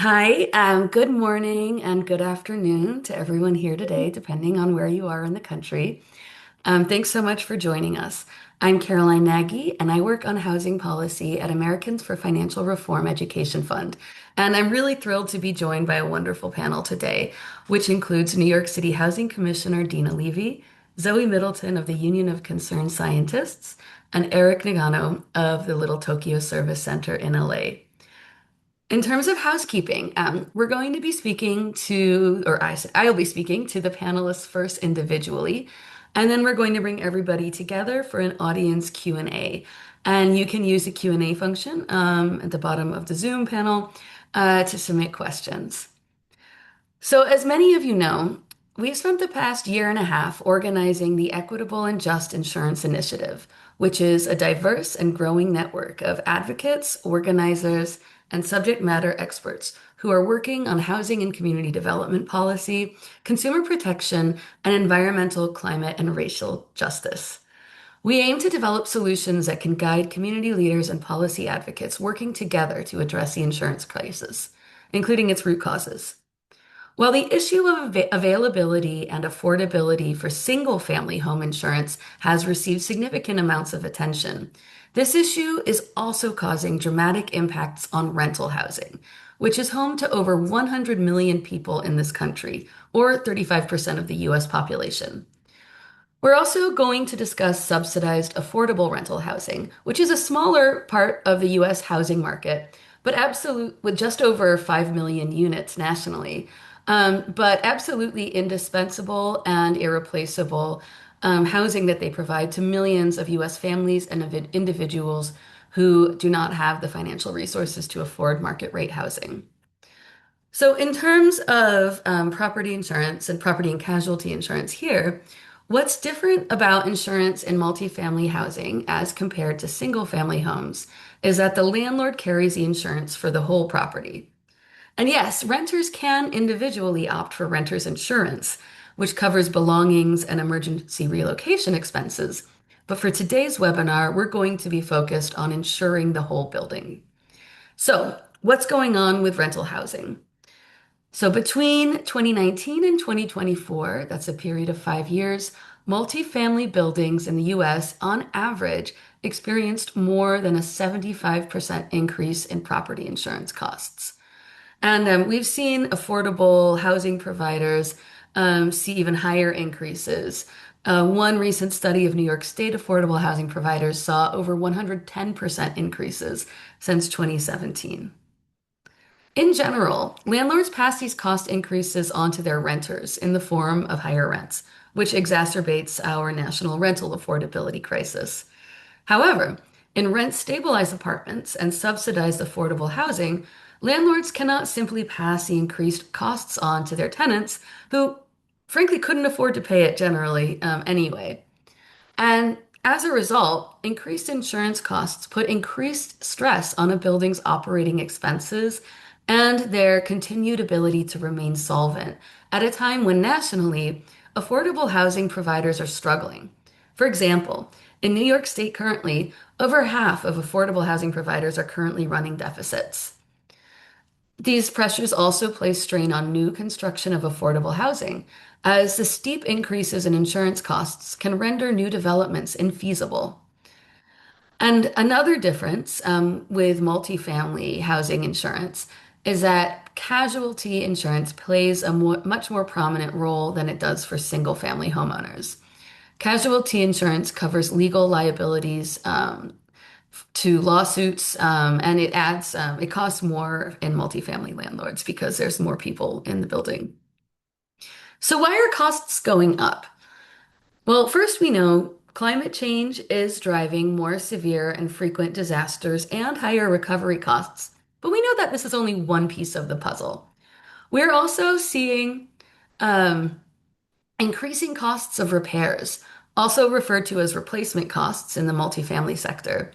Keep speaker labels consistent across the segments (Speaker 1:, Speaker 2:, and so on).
Speaker 1: Hi, good morning and good afternoon to everyone here today, depending on where you are in the country. Thanks so much for joining us. I'm Caroline Nagy, and I work on housing policy at Americans for Financial Reform Education Fund. And I'm really thrilled to be joined by a wonderful panel today, which includes New York City Housing Commissioner Dina Levy, Zoe Middleton of the Union of Concerned Scientists, and Eric Nagano of the Little Tokyo Service Center in LA. In terms of housekeeping, we're going to be speaking to, I'll be speaking to the panelists first individually, and then we're going to bring everybody together for an audience Q&A. And you can use the Q&A function at the bottom of the Zoom panel to submit questions. So, as many of you know, we've spent the past year and a half organizing the Equitable and Just Insurance Initiative, which is a diverse and growing network of advocates, organizers, and subject matter experts who are working on housing and community development policy, consumer protection, and environmental, climate, and racial justice. We aim to develop solutions that can guide community leaders and policy advocates working together to address the insurance crisis, including its root causes. While the issue of availability and affordability for single-family home insurance has received significant amounts of attention, this issue is also causing dramatic impacts on rental housing, which is home to over 100 million people in this country, or 35% of the US population. We're also going to discuss subsidized affordable rental housing, which is a smaller part of the US housing market, but absolute with just over 5 million units nationally, but absolutely indispensable and irreplaceable housing that they provide to millions of US families and individuals who do not have the financial resources to afford market rate housing. So, in terms of property insurance and property and casualty insurance here, what's different about insurance in multifamily housing as compared to single family homes is that the landlord carries the insurance for the whole property. And yes, renters can individually opt for renter's insurance, which covers belongings and emergency relocation expenses. But for today's webinar, we're going to be focused on insuring the whole building. So, what's going on with rental housing? So between 2019 and 2024, that's a period of 5 years, multifamily buildings in the US on average experienced more than a 75% increase in property insurance costs. And we've seen affordable housing providers see even higher increases. One recent study of New York State affordable housing providers saw over 110% increases since 2017. In general, landlords pass these cost increases onto their renters in the form of higher rents, which exacerbates our national rental affordability crisis. However, in rent-stabilized apartments and subsidized affordable housing, landlords cannot simply pass the increased costs on to their tenants, who frankly couldn't afford to pay it generally anyway. And as a result, increased insurance costs put increased stress on a building's operating expenses and their continued ability to remain solvent at a time when nationally, affordable housing providers are struggling. For example, in New York State currently, over half of affordable housing providers are currently running deficits. These pressures also place strain on new construction of affordable housing, as the steep increases in insurance costs can render new developments infeasible. And another difference with multifamily housing insurance is that casualty insurance plays a much more prominent role than it does for single family homeowners. Casualty insurance covers legal liabilities to lawsuits, and it costs more in multifamily landlords because there's more people in the building. So why are costs going up? Well, first we know climate change is driving more severe and frequent disasters and higher recovery costs. But we know that this is only one piece of the puzzle. We're also seeing um, increasing costs of repairs, also referred to as replacement costs in the multifamily sector.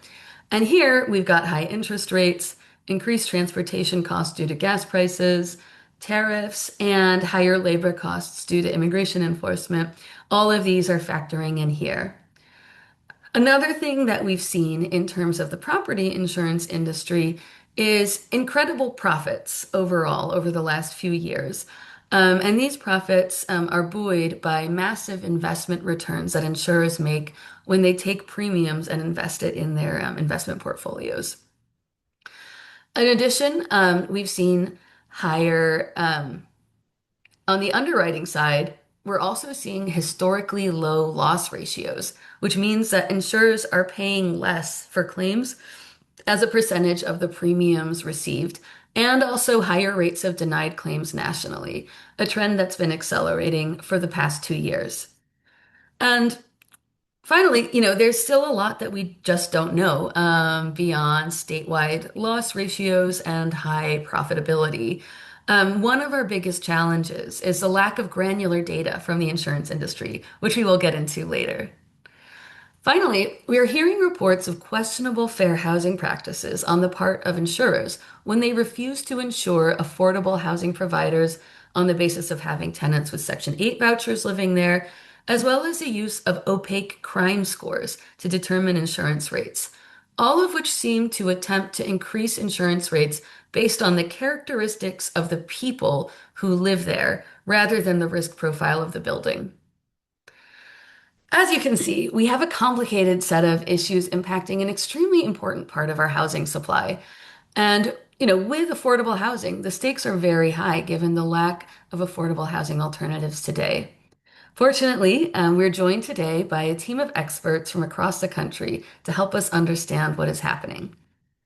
Speaker 1: And here we've got high interest rates, increased transportation costs due to gas prices, tariffs, and higher labor costs due to immigration enforcement. All of these are factoring in here. Another thing that we've seen in terms of the property insurance industry is incredible profits overall over the last few years. And these profits are buoyed by massive investment returns that insurers make when they take premiums and invest it in their investment portfolios. In addition, we've seen higher, on the underwriting side, we're also seeing historically low loss ratios, which means that insurers are paying less for claims as a percentage of the premiums received, and also higher rates of denied claims nationally, a trend that's been accelerating for the past 2 years. And finally, there's still a lot that we just don't know beyond statewide loss ratios and high profitability. One of our biggest challenges is the lack of granular data from the insurance industry, which we will get into later. Finally, we are hearing reports of questionable fair housing practices on the part of insurers when they refuse to insure affordable housing providers on the basis of having tenants with Section 8 vouchers living there, as well as the use of opaque crime scores to determine insurance rates, all of which seem to attempt to increase insurance rates based on the characteristics of the people who live there rather than the risk profile of the building. As you can see, we have a complicated set of issues impacting an extremely important part of our housing supply. And, with affordable housing, the stakes are very high given the lack of affordable housing alternatives today. Fortunately, we're joined today by a team of experts from across the country to help us understand what is happening.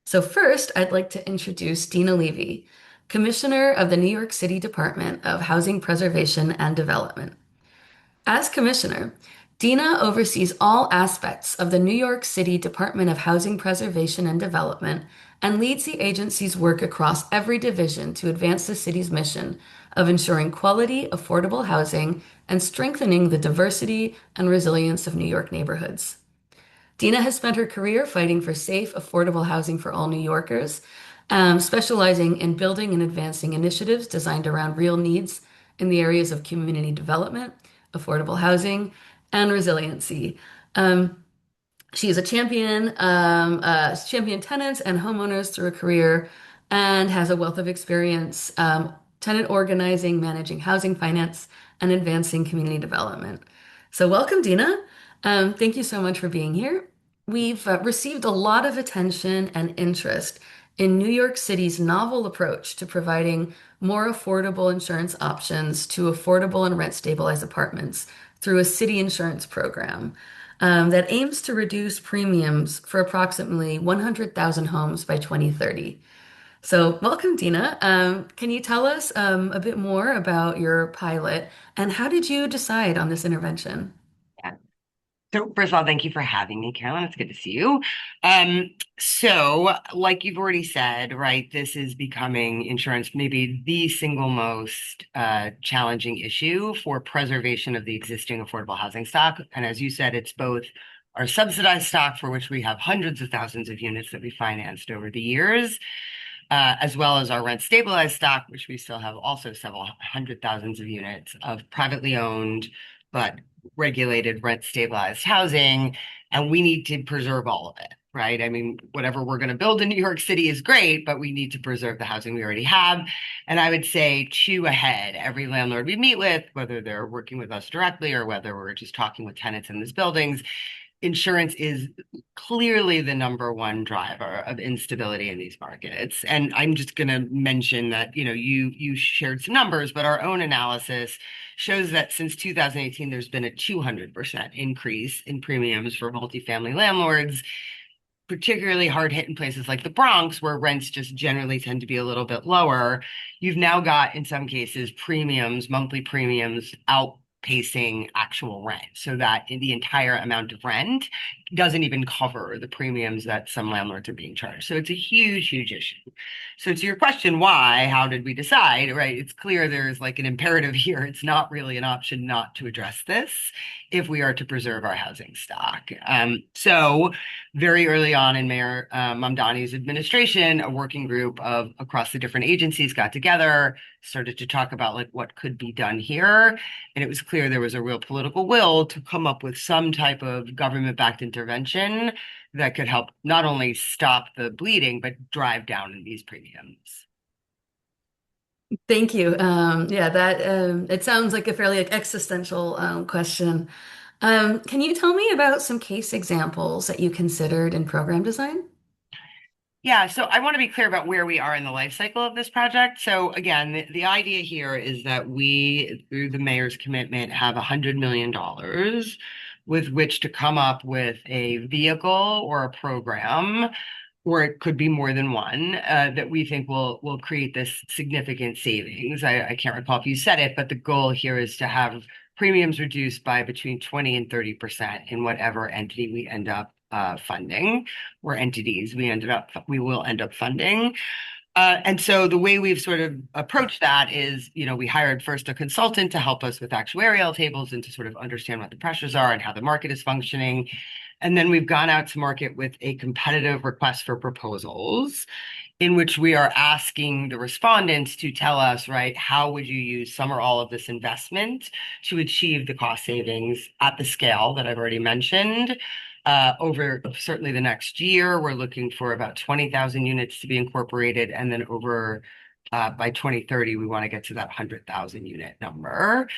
Speaker 1: So first, I'd like to introduce Dina Levy, Commissioner of the New York City Department of Housing Preservation and Development. As commissioner, Dina oversees all aspects of the New York City Department of Housing Preservation and Development and leads the agency's work across every division to advance the city's mission of ensuring quality, affordable housing and strengthening the diversity and resilience of New York neighborhoods. Dina has spent her career fighting for safe, affordable housing for all New Yorkers, specializing in building and advancing initiatives designed around real needs in the areas of community development, affordable housing, and resiliency. Um, she is a champion tenants and homeowners through a career and has a wealth of experience tenant organizing, managing housing finance, and advancing community development. So, welcome, Dina. Thank you so much for being here. We've received a lot of attention and interest in New York City's novel approach to providing more affordable insurance options to affordable and rent stabilized apartments through a city insurance program that aims to reduce premiums for approximately 100,000 homes by 2030. So, welcome, Dina. Can you tell us a bit more about your pilot and how did you decide on this intervention?
Speaker 2: Yeah. So first of all, thank you for having me, Carolyn. It's good to see you. So like you've already said, right, this is becoming insurance, maybe the single most challenging issue for preservation of the existing affordable housing stock. And as you said, it's both our subsidized stock, for which we have hundreds of thousands of units that we financed over the years, as well as our rent stabilized stock, which we still have also several hundred thousands of units of privately owned but regulated rent stabilized housing. And we need to preserve all of it, right? I mean, whatever we're going to build in New York City is great, but we need to preserve the housing we already have. And I would say chew ahead. Every landlord we meet with, whether they're working with us directly or whether we're just talking with tenants in these buildings, insurance is clearly the number one driver of instability in these markets. And I'm just going to mention that, you shared some numbers, but our own analysis shows that since 2018, there's been a 200% increase in premiums for multifamily landlords, particularly hard hit in places like the Bronx, where rents just generally tend to be a little bit lower. You've now got, in some cases, monthly premiums outpacing actual rent, so that the entire amount of rent doesn't even cover the premiums that some landlords are being charged. So it's a huge, huge issue. So to your question, why? How did we decide? Right? It's clear there's like an imperative here. It's not really an option not to address this if we are to preserve our housing stock. So very early on in Mayor Mamdani's administration, a working group of across the different agencies got together, started to talk about like what could be done here. And it was clear there was a real political will to come up with some type of government-backed intervention that could help not only stop the bleeding, but drive down these premiums.
Speaker 1: Thank you. Yeah, that it sounds like a fairly existential question. Can you tell me about some case examples that you considered in program design?
Speaker 2: Yeah, so I want to be clear about where we are in the life cycle of this project. So again, the idea here is that we, through the mayor's commitment, have $100 million with which to come up with a vehicle or a program, or it could be more than one, that we think will create this significant savings. I can't recall if you said it, but the goal here is to have premiums reduced by between 20 and 30% in whatever entity we end up funding, or entities we will end up funding. And so the way we've sort of approached that is, we hired first a consultant to help us with actuarial tables and to sort of understand what the pressures are and how the market is functioning. And then we've gone out to market with a competitive request for proposals in which we are asking the respondents to tell us, right, how would you use some or all of this investment to achieve the cost savings at the scale that I've already mentioned? Over certainly the next year, we're looking for about 20,000 units to be incorporated. And then by 2030, we want to get to that 100,000 unit number.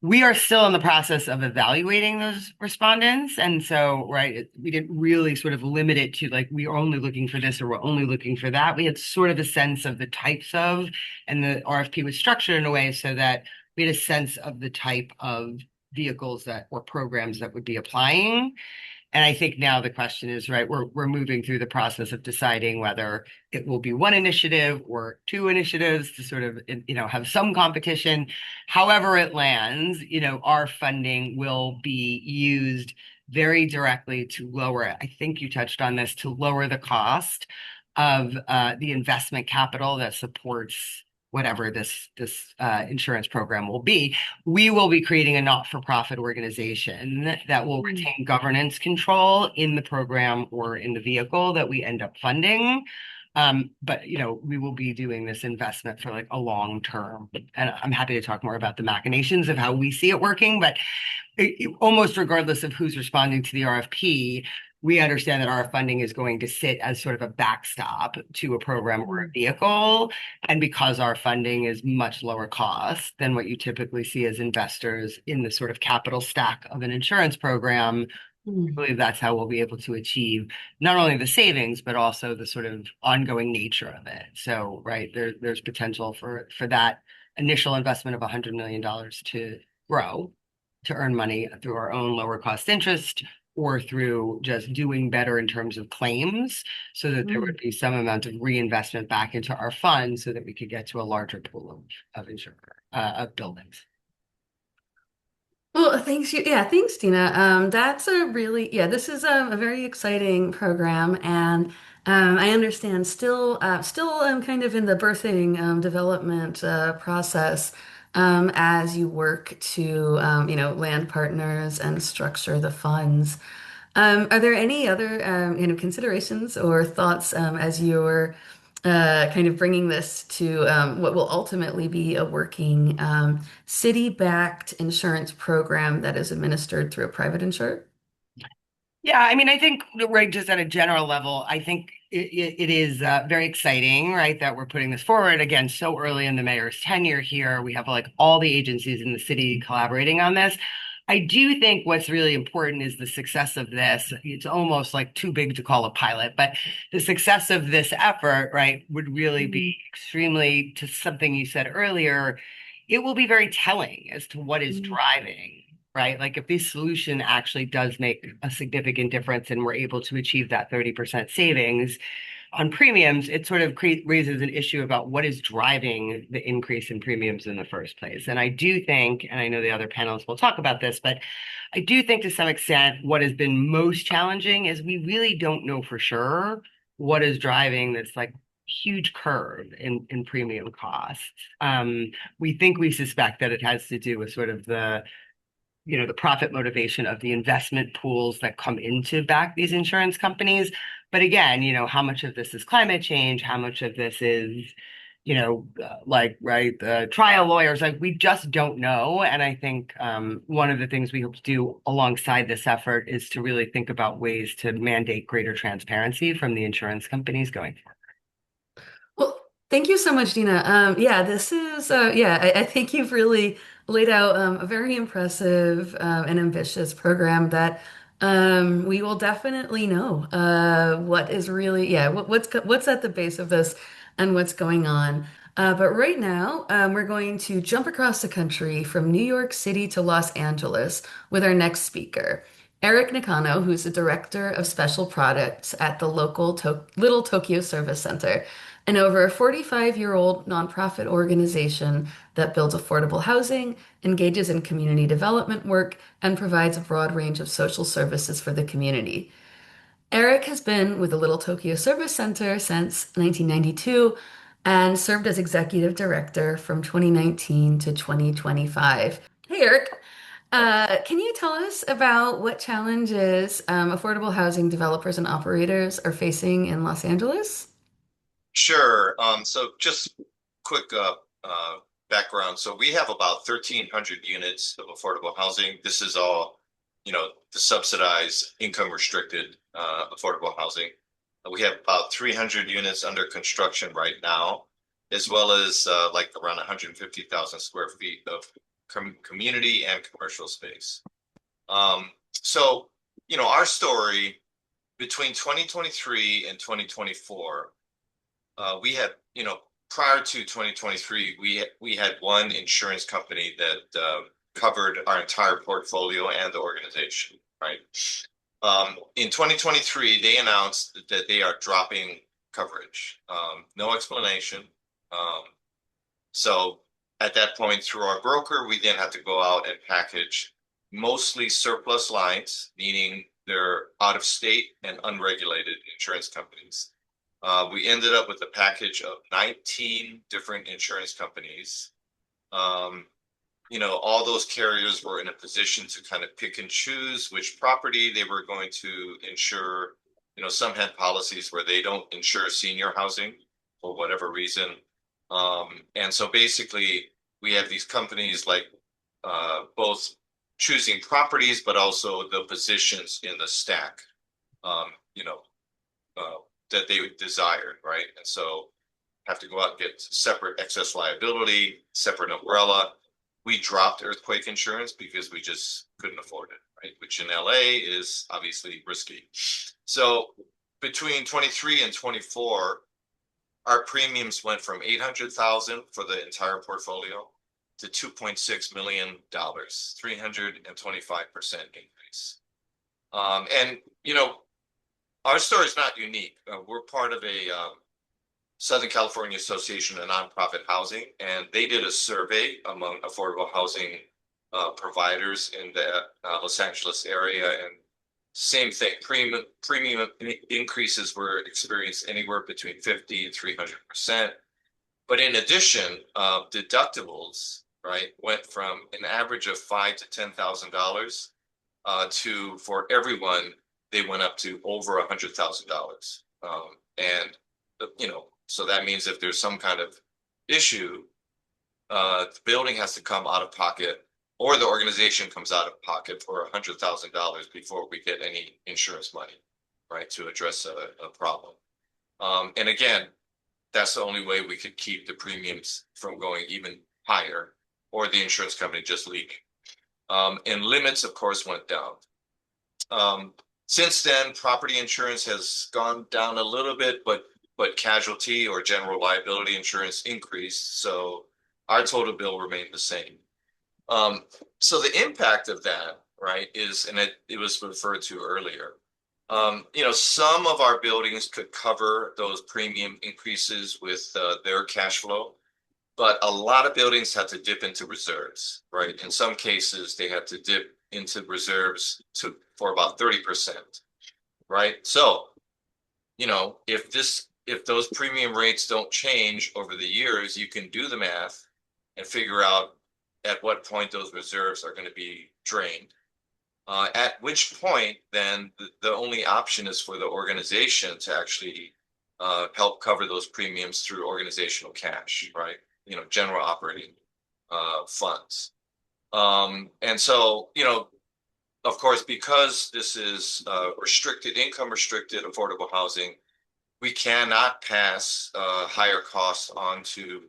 Speaker 2: We are still in the process of evaluating those respondents. And so, right, we didn't really sort of limit it to like, we're only looking for this or we're only looking for that. We had sort of a sense of the types of, and the RFP was structured in a way so that we had a sense of the type of vehicles or programs that would be applying. And I think now the question is, right, we're moving through the process of deciding whether it will be one initiative or two initiatives to sort of, have some competition. However it lands, our funding will be used very directly to lower it. I think you touched on this, to lower the cost of the investment capital that supports whatever this insurance program will be. We will be creating a not-for-profit organization that will
Speaker 1: Mm.
Speaker 2: retain governance control in the program or in the vehicle that we end up funding. But we will be doing this investment for like a long term. And I'm happy to talk more about the machinations of how we see it working, but almost regardless of who's responding to the RFP, we understand that our funding is going to sit as sort of a backstop to a program or a vehicle. And because our funding is much lower cost than what you typically see as investors in the sort of capital stack of an insurance program, I
Speaker 1: Mm.
Speaker 2: believe that's how we'll be able to achieve not only the savings, but also the sort of ongoing nature of it. So, right, there's potential for that initial investment of $100 million to grow, to earn money through our own lower cost interest or through just doing better in terms of claims, so that there would
Speaker 1: Mm.
Speaker 2: be some amount of reinvestment back into our fund so that we could get to a larger pool of buildings.
Speaker 1: Well, thanks yeah, thanks, Dina. That's a really, yeah, this is a very exciting program, and I understand still kind of in the birthing development process as you work to land partners and structure the funds. Are there any other considerations or thoughts as you're kind of bringing this to what will ultimately be a working city-backed insurance program that is administered through a private insurer?
Speaker 2: Yeah, I mean, I think, right, just at a general level, I think it is very exciting, right, that we're putting this forward again so early in the mayor's tenure here. We have like all the agencies in the city collaborating on this. I do think what's really important is the success of this. It's almost like too big to call a pilot, but the success of this effort, right, would really be
Speaker 1: Mm.
Speaker 2: extremely, to something you said earlier, it will be very telling as to what is
Speaker 1: Mm.
Speaker 2: driving, right? Like if this solution actually does make a significant difference and we're able to achieve that 30% savings on premiums, it sort of raises an issue about what is driving the increase in premiums in the first place. And I do think, and I know the other panelists will talk about this, but I do think to some extent what has been most challenging is we really don't know for sure what is driving this like huge curve in premium costs. We think we suspect that it has to do with sort of the profit motivation of the investment pools that come into back these insurance companies. But again, how much of this is climate change? How much of this is, like, right, the trial lawyers, like we just don't know. And I think one of the things we hope to do alongside this effort is to really think about ways to mandate greater transparency from the insurance companies going forward.
Speaker 1: Well, thank you so much, Dina. Yeah, this is, yeah, I think you've really laid out a very impressive and ambitious program that we will definitely know what is really, yeah, what's at the base of this and what's going on. But right now, we're going to jump across the country from New York City to Los Angeles with our next speaker. Eric Nakano, who's the director of special products at the local Little Tokyo Service Center, an over 45-year-old nonprofit organization that builds affordable housing, engages in community development work, and provides a broad range of social services for the community. Eric has been with the Little Tokyo Service Center since 1992 and served as executive director from 2019 to 2025. Hey, Eric. Can you tell us about what challenges affordable housing developers and operators are facing in Los Angeles?
Speaker 3: Sure. So just quick background. So we have about 1,300 units of affordable housing. This is all, the subsidized income restricted affordable housing. We have about 300 units under construction right now, as well as like around 150,000 square feet of community and commercial space. So, our story between 2023 and 2024, we had, prior to 2023, we had one insurance company that covered our entire portfolio and the organization, right? In 2023, they announced that they are dropping coverage. No explanation. So at that point, through our broker, we then had to go out and package mostly surplus lines, meaning they're out of state and unregulated insurance companies. We ended up with a package of 19 different insurance companies. All those carriers were in a position to kind of pick and choose which property they were going to insure. Some had policies where they don't insure senior housing for whatever reason. And so basically, we have these companies like both choosing properties, but also the positions in the stack. You know, that they would desire, right? And so have to go out and get separate excess liability, separate umbrella. We dropped earthquake insurance because we just couldn't afford it, right? Which in LA is obviously risky. So between 23 and 24, our premiums went from 800,000 for the entire portfolio to $2.6 million, 325% increase. And our story is not unique. We're part of a Southern California Association of Nonprofit Housing, and they did a survey among affordable housing providers in the Los Angeles area, and same thing. Premium increases were experienced anywhere between 50 and 300%. But in addition, deductibles, right, went from an average of $5,000 to $10,000 to, for everyone, they went up to over $100,000. And so that means if there's some kind of issue, the building has to come out of pocket, or the organization comes out of pocket for $100,000 before we get any insurance money, right, to address a problem. And again, that's the only way we could keep the premiums from going even higher, or the insurance company just leak. And limits, of course, went down. Since then, property insurance has gone down a little bit, but casualty or general liability insurance increased. So our total bill remained the same. So the impact of that, right, is, and it was referred to earlier, some of our buildings could cover those premium increases with their cash flow, but a lot of buildings had to dip into reserves, right? In some cases, they had to dip into reserves for about 30%, right? So, if those premium rates don't change over the years, you can do the math and figure out at what point those reserves are going to be drained. At which point, then the only option is for the organization to actually help cover those premiums through organizational cash, right? General operating funds. And so, of course, because this is income restricted affordable housing, we cannot pass higher costs on to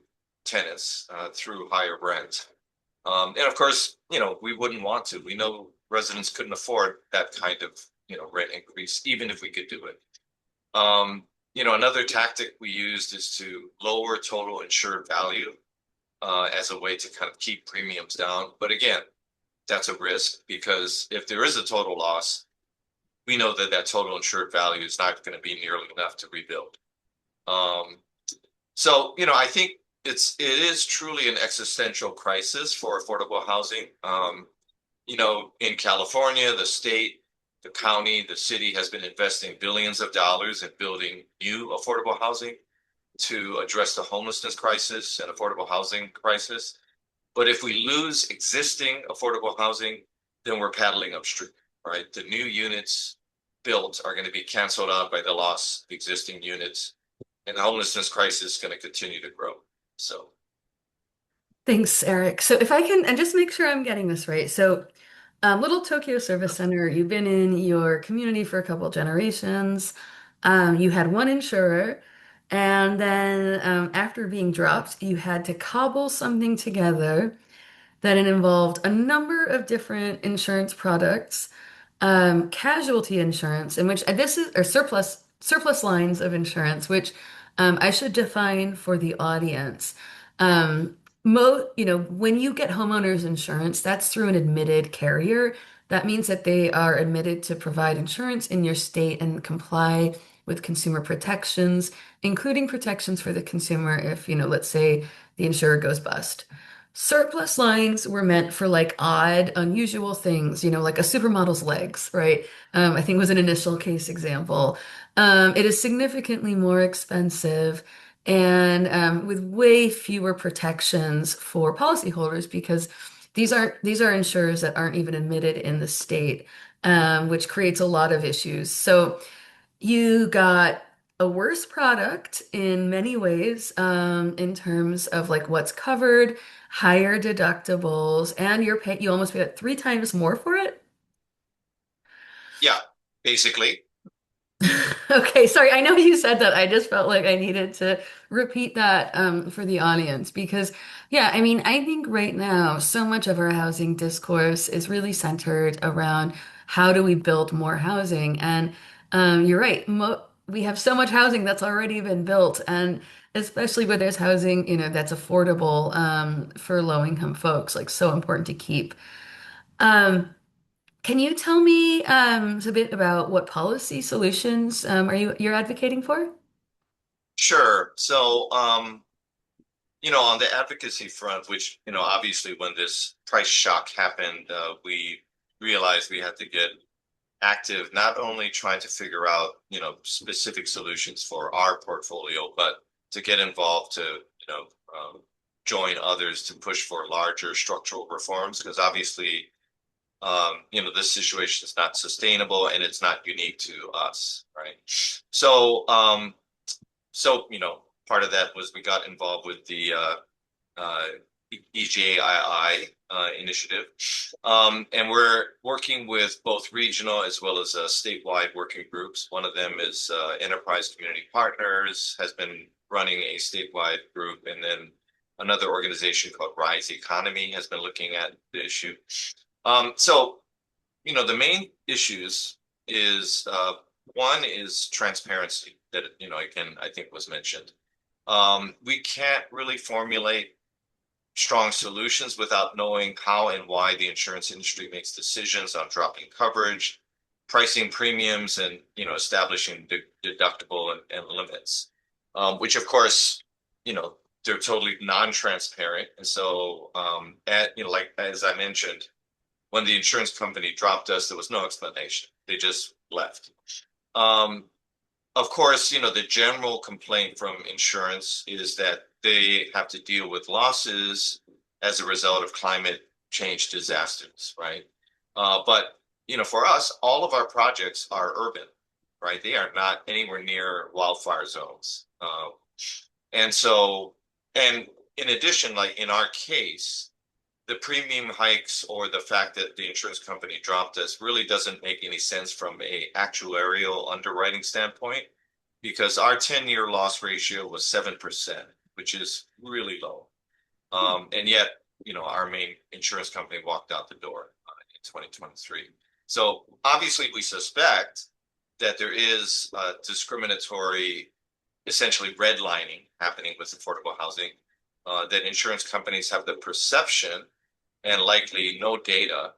Speaker 3: tenants through higher rent. And of course, we wouldn't want to. We know residents couldn't afford that kind of, rent increase, even if we could do it. Another tactic we used is to lower total insured value as a way to kind of keep premiums down. But again, that's a risk because if there is a total loss, we know that that total insured value is not going to be nearly enough to rebuild. So, I think it is truly an existential crisis for affordable housing. In California, the state, the county, the city has been investing billions of dollars in building new affordable housing to address the homelessness crisis and affordable housing crisis. But if we lose existing affordable housing, then we're paddling upstream, right? The new units built are going to be canceled out by the loss of existing units, and the homelessness crisis is going to continue to grow. So,
Speaker 1: Thanks, Eric. So if I can, and just make sure I'm getting this right. So Little Tokyo Service Center, you've been in your community for a couple generations. You had one insurer, and then after being dropped, you had to cobble something together that it involved a number of different insurance products, casualty insurance, in which this is or surplus lines of insurance, which I should define for the audience. When you get homeowners insurance, that's through an admitted carrier. That means that they are admitted to provide insurance in your state and comply with consumer protections, including protections for the consumer if, let's say the insurer goes bust. Surplus lines were meant for like odd, unusual things, like a supermodel's legs, right? I think was an initial case example. It is significantly more expensive and with way fewer protections for policyholders because these are insurers that aren't even admitted in the state, which creates a lot of issues. So you got a worse product in many ways, in terms of like what's covered, higher deductibles, and you almost paid 3 times more for it.
Speaker 3: yeah, basically.
Speaker 1: Okay, sorry. I know you said that. I just felt like I needed to repeat that for the audience because, yeah, I mean, I think right now so much of our housing discourse is really centered around how do we build more housing, and you're right. We have so much housing that's already been built, and especially where there's housing, that's affordable for low-income folks, like so important to keep. Um, can you tell me a bit about what policy solutions you're advocating for?
Speaker 3: Sure. So, on the advocacy front, which, obviously when this price shock happened, we realized we had to get active, not only trying to figure out, specific solutions for our portfolio, but to get involved to, join others to push for larger structural reforms, because obviously, this situation is not sustainable and it's not unique to us, right? So, part of that was we got involved with the uh, EJII initiative. And we're working with both regional as well as statewide working groups. One of them is Enterprise Community Partners, has been running a statewide group. And then another organization called Rise Economy has been looking at the issue. So, the main issues is one is transparency that, again, I think was mentioned. We can't really formulate strong solutions without knowing how and why the insurance industry makes decisions on dropping coverage, pricing premiums, and establishing deductible and limits, which of course they're totally non-transparent. And so like as I mentioned, when the insurance company dropped us, there was no explanation. They just left. Um, of course, the general complaint from insurance is that they have to deal with losses as a result of climate change disasters, right? But for us, all of our projects are urban. right? They are not anywhere near wildfire zones. And so, and in addition, like in our case, the premium hikes or the fact that the insurance company dropped us really doesn't make any sense from a actuarial underwriting standpoint because our 10-year loss ratio was 7%, which is really low. And yet, our main insurance company walked out the door in 2023. So obviously we suspect that there is discriminatory, essentially redlining happening with affordable housing, that insurance companies have the perception and likely no data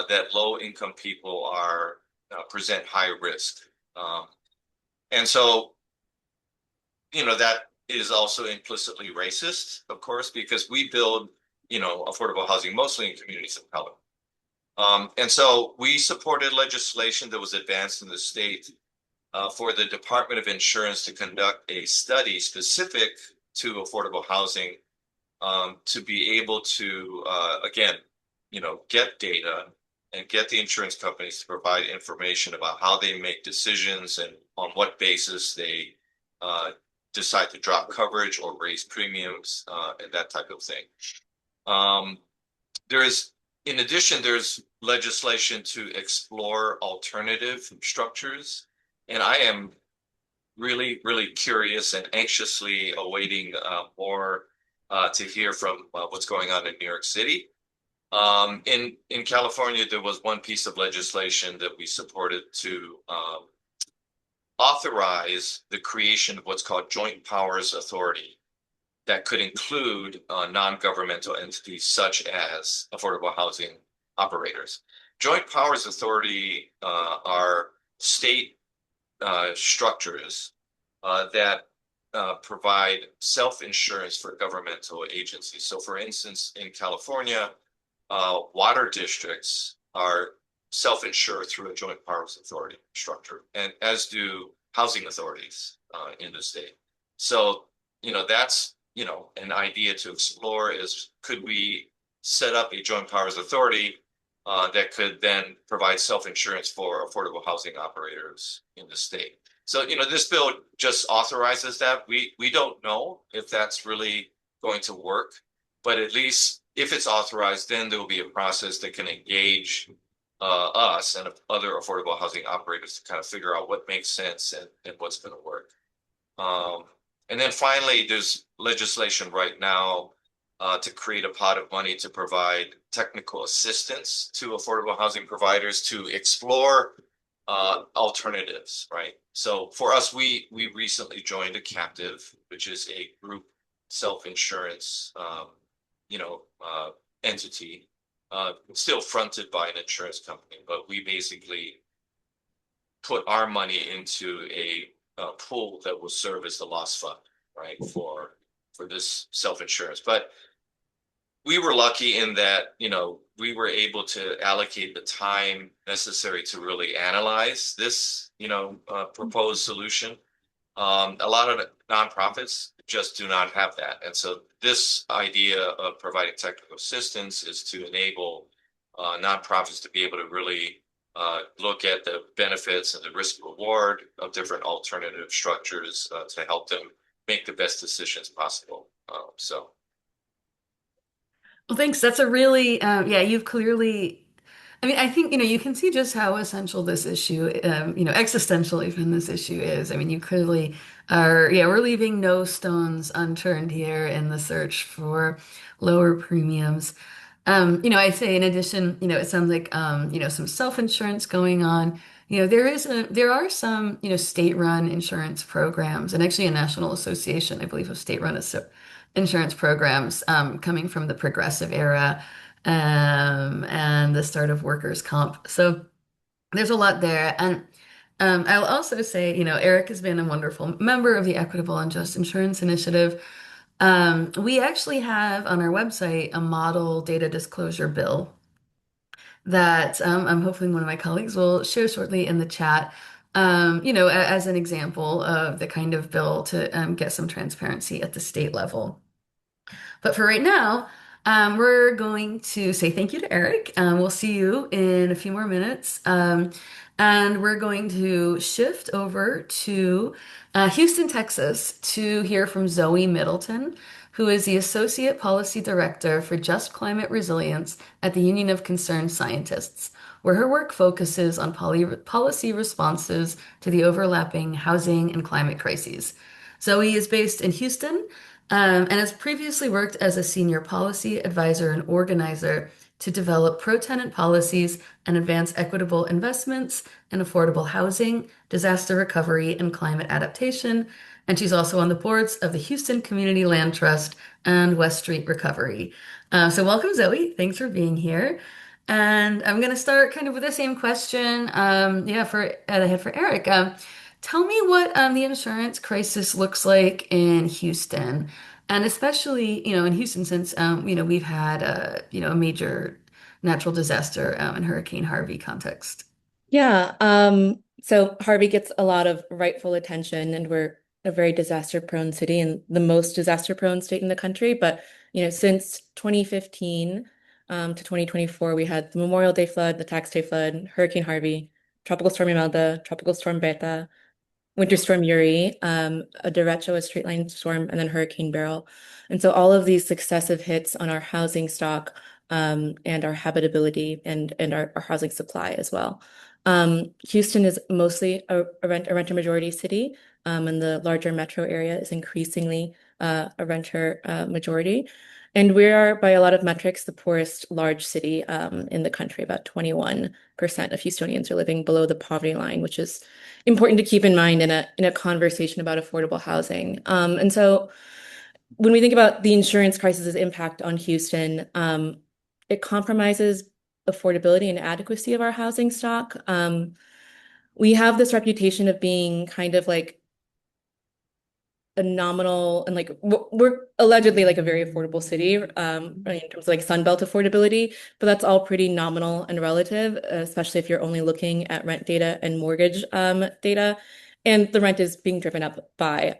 Speaker 3: that low income people are present high risk. Um, and so, that is also implicitly racist, of course, because we build, affordable housing mostly in communities of color. And so we supported legislation that was advanced in the state for the Department of Insurance to conduct a study specific to affordable housing to be able to, again, get data and get the insurance companies to provide information about how they make decisions and on what basis they decide to drop coverage or raise premiums and that type of thing. Um, there is, in addition, there's legislation to explore alternative structures, and I am really, really curious and anxiously awaiting more to hear from what's going on in New York City. In California, there was one piece of legislation that we supported to authorize the creation of what's called joint powers authority that could include non-governmental entities such as affordable housing operators. Joint powers authority are state structures that provide self-insurance for governmental agencies. So, for instance, in California, water districts are self-insure through a joint powers authority structure, and as do housing authorities in the state. So, that's, an idea to explore is could we set up a joint powers authority that could then provide self-insurance for affordable housing operators in the state. So, this bill just authorizes that. We don't know if that's really going to work, but at least if it's authorized, then there will be a process that can engage us and other affordable housing operators to kind of figure out what makes sense and what's going to work. And then finally, there's legislation right now to create a pot of money to provide technical assistance to affordable housing providers to explore alternatives, right? So for us, we recently joined a captive, which is a group self-insurance, entity, still fronted by an insurance company, but we basically put our money into a pool that will serve as the loss fund, right, for this self-insurance. But we were lucky in that, we were able to allocate the time necessary to really analyze this, proposed solution. A lot of nonprofits just do not have that. And so this idea of providing technical assistance is to enable nonprofits to be able to really look at the benefits and the risk reward of different alternative structures to help them make the best decisions possible. So.
Speaker 1: Well, thanks. That's a really, yeah, you've clearly, I mean, I think, you can see just how essential this issue, existential even this issue is. I mean, you clearly are, yeah, we're leaving no stones unturned here in the search for lower premiums. I'd say in addition, it sounds like, some self-insurance going on. There are some, state-run insurance programs and actually a national association, I believe, of state-run insurance programs, coming from the progressive era, and the start of workers' comp. So there's a lot there. And I'll also say, Eric has been a wonderful member of the Equitable and Just Insurance Initiative. We actually have on our website a model data disclosure bill that I'm hoping one of my colleagues will share shortly in the chat. As an example of the kind of bill to get some transparency at the state level. But for right now, we're going to say thank you to Eric. We'll see you in a few more minutes. And we're going to shift over to Houston, Texas, to hear from Zoe Middleton, who is the Associate Policy Director for Just Climate Resilience at the Union of Concerned Scientists, where her work focuses on policy responses to the overlapping housing and climate crises. Zoe is based in Houston, and has previously worked as a senior policy advisor and organizer to develop pro-tenant policies and advance equitable investments in affordable housing, disaster recovery, and climate adaptation. And she's also on the boards of the Houston Community Land Trust and West Street Recovery. So welcome, Zoe. Thanks for being here. And I'm going to start kind of with the same question. Yeah, for I had for Eric. Tell me what the insurance crisis looks like in Houston, and especially, in Houston, since we've had a major natural disaster in Hurricane Harvey context.
Speaker 4: Yeah, so Harvey gets a lot of rightful attention, and we're a very disaster-prone city and the most disaster-prone state in the country. But since 2015 to 2024, we had the Memorial Day flood, the Tax Day flood, Hurricane Harvey, Tropical Storm Imelda, Tropical Storm Beta, Winter Storm Uri, a derecho, a straight line storm, and then Hurricane Beryl. And so all of these successive hits on our housing stock, and our habitability and our housing supply as well. Houston is mostly a renter majority city, and the larger metro area is increasingly a renter majority. And we are, by a lot of metrics, the poorest large city in the country. About 21% of Houstonians are living below the poverty line, which is important to keep in mind in a conversation about affordable housing. And so when we think about the insurance crisis's impact on Houston, it compromises affordability and adequacy of our housing stock. We have this reputation of being kind of like a nominal, and like we're allegedly like a very affordable city in terms of like Sunbelt affordability, but that's all pretty nominal and relative, especially if you're only looking at rent data and mortgage data. And the rent is being driven up by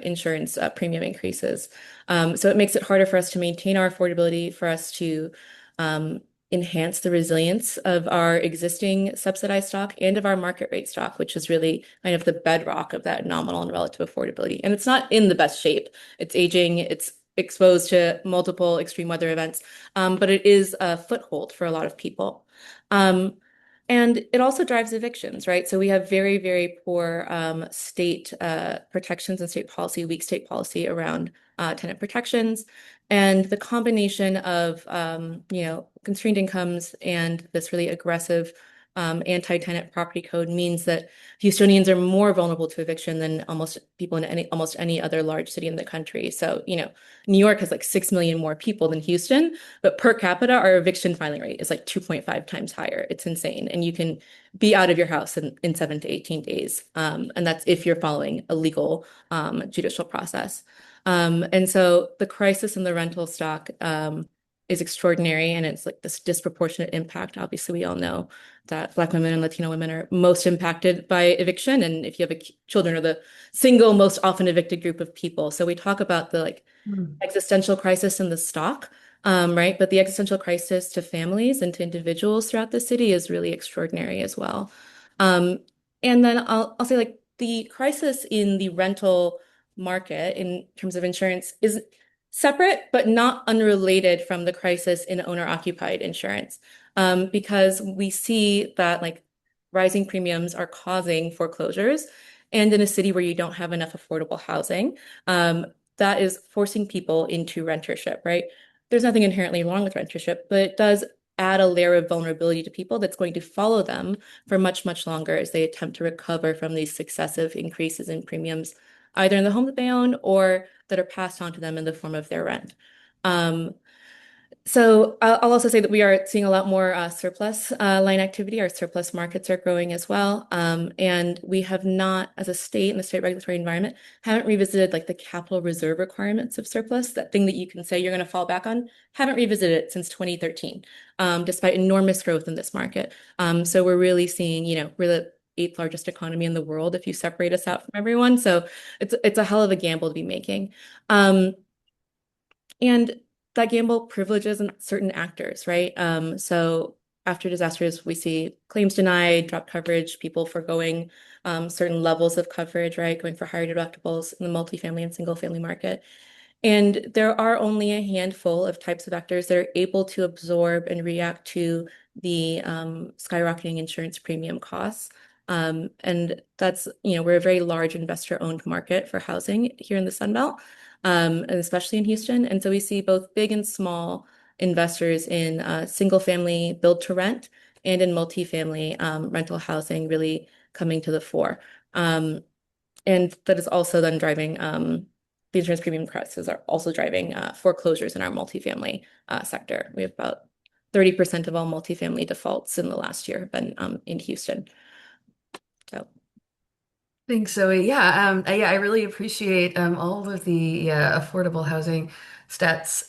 Speaker 4: insurance premium increases. So it makes it harder for us to maintain our affordability, for us to enhance the resilience of our existing subsidized stock and of our market rate stock, which is really kind of the bedrock of that nominal and relative affordability. And it's not in the best shape. It's aging, it's exposed to multiple extreme weather events, but it is a foothold for a lot of people. And it also drives evictions, right? So we have very, very poor state protections and state policy, weak state policy around tenant protections. And the combination of, constrained incomes and this really aggressive anti-tenant property code means that Houstonians are more vulnerable to eviction than almost people in almost any other large city in the country. So, New York has like 6 million more people than Houston, but per capita, our eviction filing rate is like 2.5 times higher. It's insane. And you can be out of your house in 7 to 18 days. And that's if you're following a legal judicial process. And so the crisis in the rental stock is extraordinary, and it's like this disproportionate impact. Obviously, we all know that Black women and Latino women are most impacted by eviction, and if you have children, are the single most often evicted group of people. So we talk about the existential crisis in the stock, right? But the existential crisis to families and to individuals throughout the city is really extraordinary as well. And then I'll say like the crisis in the rental market in terms of insurance is separate but not unrelated from the crisis in owner-occupied insurance, because we see that like rising premiums are causing foreclosures, and in a city where you don't have enough affordable housing, that is forcing people into rentership, right? There's nothing inherently wrong with rentership, but it does add a layer of vulnerability to people that's going to follow them for much, much longer as they attempt to recover from these successive increases in premiums, either in the home that they own or that are passed on to them in the form of their rent. So I'll also say that we are seeing a lot more surplus line activity. Our surplus markets are growing as well. And we have not, as a state in the state regulatory environment, haven't revisited like the capital reserve requirements of surplus, that thing that you can say you're going to fall back on, haven't revisited it since 2013, despite enormous growth in this market. So we're really seeing, we're the eighth largest economy in the world if you separate us out from everyone. So it's a hell of a gamble to be making. And that gamble privileges certain actors, right? So after disasters, we see claims denied, drop coverage, people foregoing certain levels of coverage, right? Going for higher deductibles in the multifamily and single family market. And there are only a handful of types of actors that are able to absorb and react to the skyrocketing insurance premium costs. And that's, we're a very large investor-owned market for housing here in the Sun Belt, and especially in Houston. And so we see both big and small investors in single-family build-to-rent and in multifamily rental housing really coming to the fore. And that is also then driving the insurance premium prices are also driving foreclosures in our multifamily sector. We have about 30% of all multifamily defaults in the last year have been in Houston. So
Speaker 1: Thanks, Zoe. Yeah, I really appreciate all of the affordable housing stats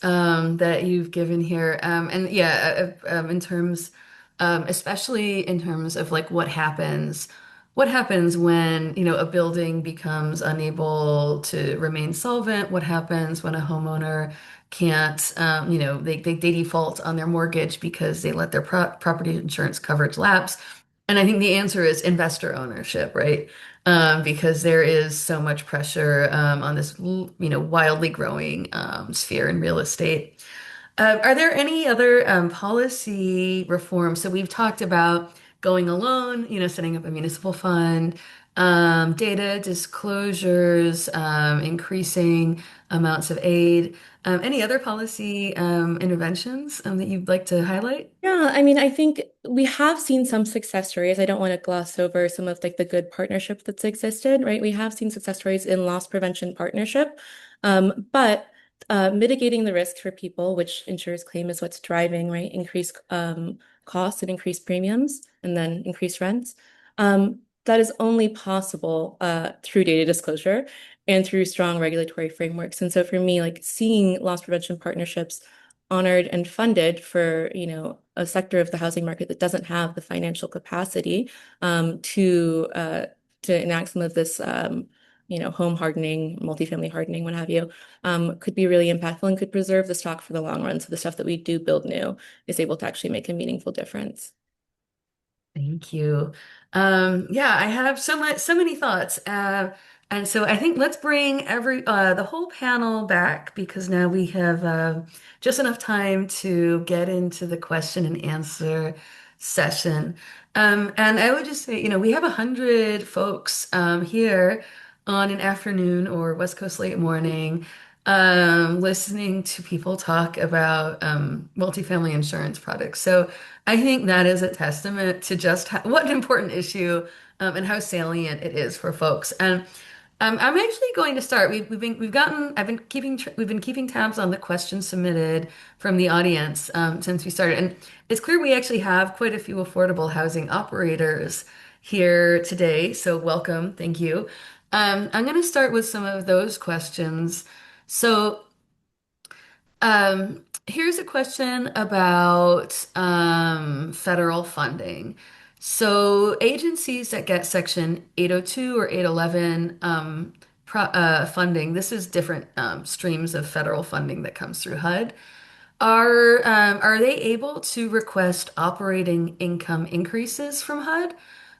Speaker 1: that you've given here. And yeah, in terms, especially in terms of like what happens when, a building becomes unable to remain solvent? What happens when a homeowner can't, they default on their mortgage because they let their property insurance coverage lapse? And I think the answer is investor ownership, right? Because there is so much pressure on this, wildly growing sphere in real estate. Are there any other policy reforms? So we've talked about going alone, setting up a municipal fund, data disclosures, increasing amounts of aid. Any other policy interventions that you'd like to highlight?
Speaker 4: yeah, I mean, I think we have seen some success stories. I don't want to gloss over some of like the good partnership that's existed, right? We have seen success stories in loss prevention partnership, but mitigating the risk for people, which insurers claim is what's driving, right? Increased costs and increased premiums, and then increased rents. That is only possible through data disclosure and through strong regulatory frameworks. And so for me, like seeing loss prevention partnerships honored and funded for, a sector of the housing market that doesn't have the financial capacity to enact some of this home hardening, multifamily hardening, what have you, could be really impactful and could preserve the stock for the long run. So the stuff that we do build new is able to actually make a meaningful difference.
Speaker 1: Thank you. Yeah, I have so many thoughts. And so I think let's bring the whole panel back because now we have just enough time to get into the question and answer session. And I would just say, we have 100 folks here on an afternoon or West Coast late morning listening to people talk about multifamily insurance products. So I think that is a testament to just what an important issue and how salient it is for folks. And I'm actually going to start. We've been keeping tabs on the questions submitted from the audience since we started, and it's clear we actually have quite a few affordable housing operators here today. So welcome, thank you. I'm going to start with some of those questions. So. Here's a question about federal funding. So agencies that get Section 802 or 811 funding, this is different streams of federal funding that comes through HUD. Are they able to request operating income increases from HUD?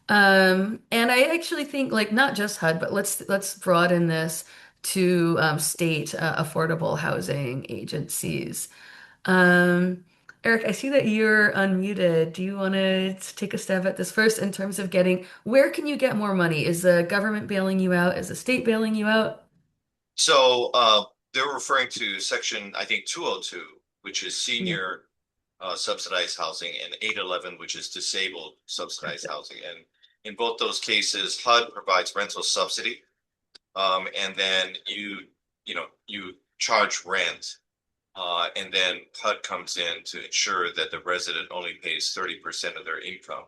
Speaker 1: And I actually think like not just HUD, but let's broaden this to state affordable housing agencies. Um, Eric, I see that you're unmuted. Do you want to take a stab at this first in terms of where can you get more money? Is the government bailing you out? Is the state bailing you out?
Speaker 3: So they're referring to section, I think, 202, which is senior subsidized housing, and 811, which is disabled subsidized housing. And in both those cases, HUD provides rental subsidy, and then you charge rent, and then HUD comes in to ensure that the resident only pays 30% of their income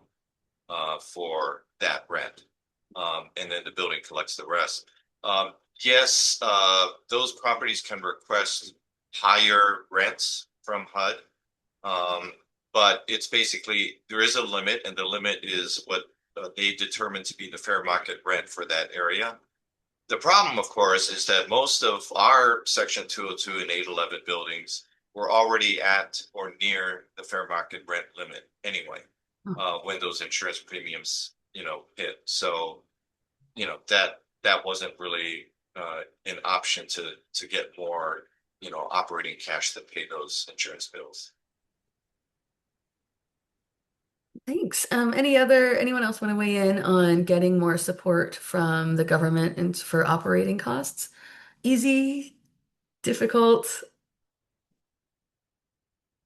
Speaker 3: for that rent, and then the building collects the rest. Yes, those properties can request higher rents from HUD, but it's basically there is a limit, and the limit is what they determine to be the fair market rent for that area. The problem, of course, is that most of our Section 202 and 811 buildings were already at or near the fair market rent limit anyway, when those insurance premiums, hit. So, that wasn't really an option to get more, operating cash to pay those insurance bills.
Speaker 1: Thanks. Anyone else want to weigh in on getting more support from the government and for operating costs? Easy, difficult?